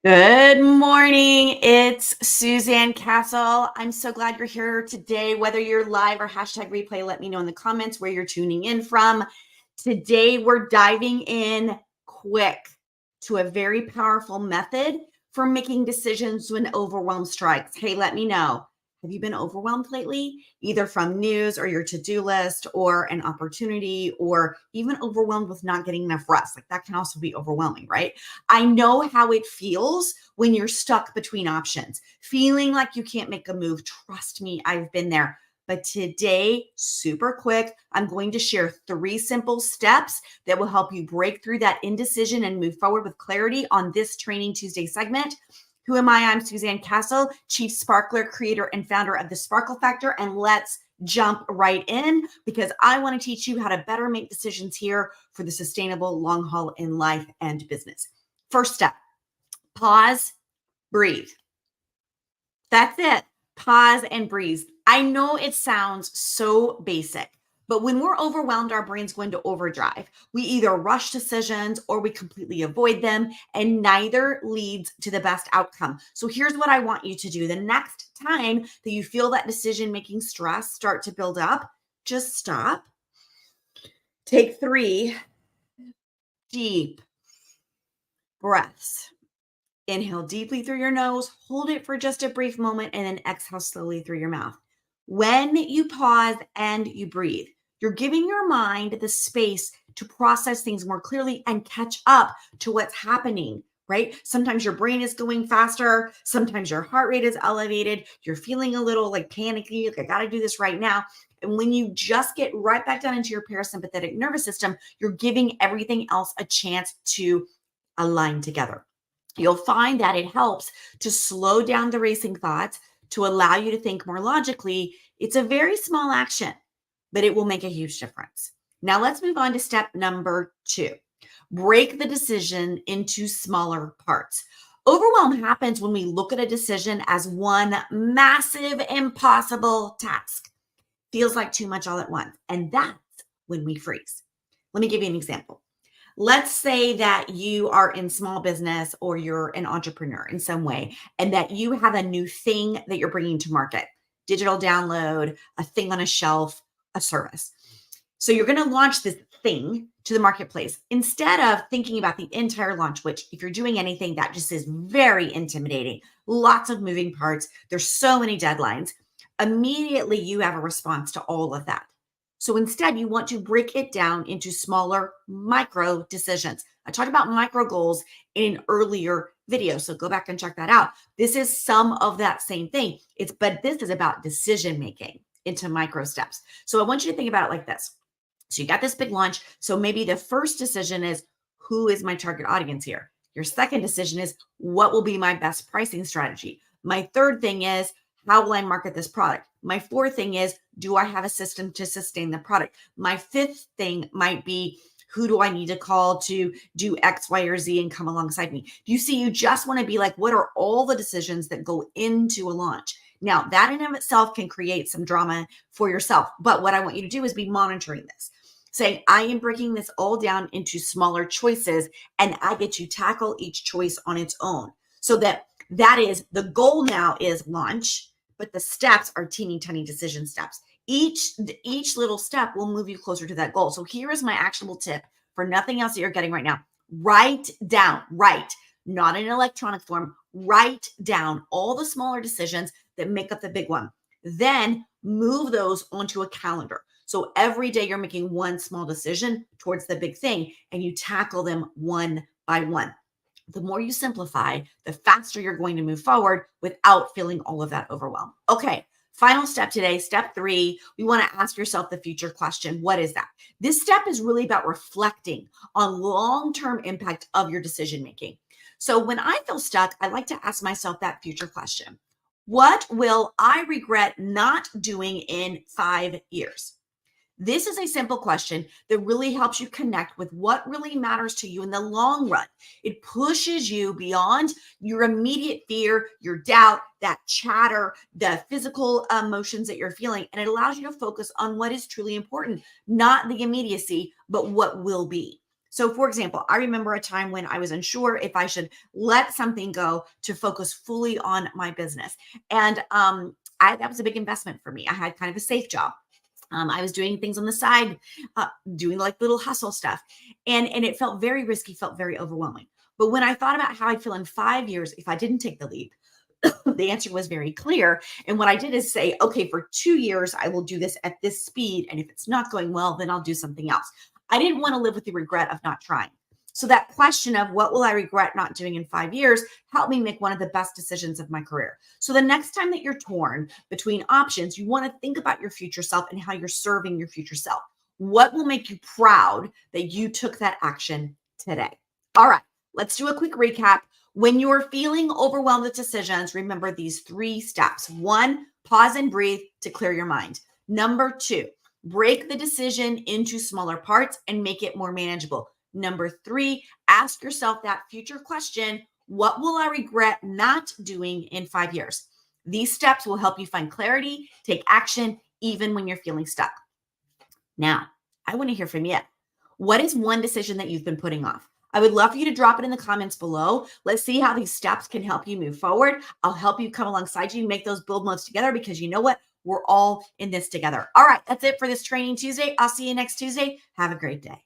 Good morning. It's Suzanne Castle. I'm so glad you're here today. Whether you're live or hashtag replay, let me know in the comments where you're tuning in from. Today, we're diving in quick to a very powerful method for making decisions when overwhelm strikes. Hey, let me know. Have you been overwhelmed lately, either from news or your to-do list or an opportunity, or even overwhelmed with not getting enough rest? Like that can also be overwhelming, right? I know how it feels when you're stuck between options, feeling like you can't make a move. Trust me, I've been there. But today, super quick, I'm going to share 3 simple steps that will help you break through that indecision and move forward with clarity on this Training Tuesday segment. Who am I? I'm Suzanne Castle, Chief Sparkler, creator and founder of The Sparkle Factor. And let's jump right in because I want to teach you how to better make decisions here for the sustainable long haul in life and business. First step, pause, breathe. That's it. Pause and breathe. I know it sounds so basic, but when we're overwhelmed, our brain's going to overdrive. We either rush decisions or we completely avoid them, and neither leads to the best outcome. So here's what I want you to do. The next time that you feel that decision-making stress start to build up, just stop. Take 3 deep breaths. Inhale deeply through your nose, hold it for just a brief moment, and then exhale slowly through your mouth. When you pause and you breathe, you're giving your mind the space to process things more clearly and catch up to what's happening, right? Sometimes your brain is going faster. Sometimes your heart rate is elevated. You're feeling a little like panicky, like I got to do this right now. And when you just get right back down into your parasympathetic nervous system, you're giving everything else a chance to align together. You'll find that it helps to slow down the racing thoughts, to allow you to think more logically. It's a very small action, but it will make a huge difference. Now, let's move on to step number 2. Break the decision into smaller parts. Overwhelm happens when we look at a decision as one massive, impossible task. Feels like too much all at once. And that's when we freeze. Let me give you an example. Let's say that you are in small business or you're an entrepreneur in some way, and that you have a new thing that you're bringing to market, digital download, a thing on a shelf, a service. So you're going to launch this thing to the marketplace instead of thinking about the entire launch, which if you're doing anything, that just is very intimidating. Lots of moving parts. There's so many deadlines. Immediately you have a response to all of that. So instead, you want to break it down into smaller micro decisions. I talked about micro goals in an earlier video, so go back and check that out. This is some of that same thing. But this is about decision making into micro steps. So I want you to think about it like this. So you got this big launch. So maybe the first decision is, who is my target audience here? Your second decision is, what will be my best pricing strategy? My third thing is, how will I market this product? My fourth thing is, do I have a system to sustain the product? My fifth thing might be, who do I need to call to do X, Y, or Z and come alongside me? Do you see? You just want to be like, what are all the decisions that go into a launch? Now, that in of itself can create some drama for yourself. But what I want you to do is be monitoring this, saying, I am breaking this all down into smaller choices, and I get to tackle each choice on its own. So that is the goal now is launch, but the steps are teeny tiny decision steps. Each little step will move you closer to that goal. So here is my actionable tip for nothing else that you're getting right now. Write, not in electronic form, write down all the smaller decisions that make up the big one. Then move those onto a calendar. So every day you're making one small decision towards the big thing, and you tackle them one by one. The more you simplify, the faster you're going to move forward without feeling all of that overwhelm. Okay, final step today, step 3, we want to ask yourself the future question. What is that? This step is really about reflecting on long-term impact of your decision making. So when I feel stuck, I like to ask myself that future question. What will I regret not doing in 5 years? This is a simple question that really helps you connect with what really matters to you in the long run. It pushes you beyond your immediate fear, your doubt, that chatter, the physical emotions that you're feeling, and it allows you to focus on what is truly important, not the immediacy, but what will be. So, for example, I remember a time when I was unsure if I should let something go to focus fully on my business. And that was a big investment for me. I had kind of a safe job. I was doing things on the side, doing like little hustle stuff, and it felt very risky, felt very overwhelming. But when I thought about how I'd feel in 5 years if I didn't take the leap, the answer was very clear. And what I did is say, okay, for 2 years, I will do this at this speed. And if it's not going well, then I'll do something else. I didn't want to live with the regret of not trying. So that question of what will I regret not doing in 5 years helped me make one of the best decisions of my career. So the next time that you're torn between options, you want to think about your future self and how you're serving your future self. What will make you proud that you took that action today? All right, let's do a quick recap. When you're feeling overwhelmed with decisions, remember these 3 steps. 1, pause and breathe to clear your mind. Number 2, break the decision into smaller parts and make it more manageable. Number 3, ask yourself that future question: what will I regret not doing in 5 years? These steps will help you find clarity, take action, even when you're feeling stuck. Now, I want to hear from you. What is one decision that you've been putting off? I would love for you to drop it in the comments below. Let's see how these steps can help you move forward. I'll help you come alongside you and make those build modes together, because you know what? We're all in this together. All right, that's it for this Training Tuesday. I'll see you next Tuesday. Have a great day.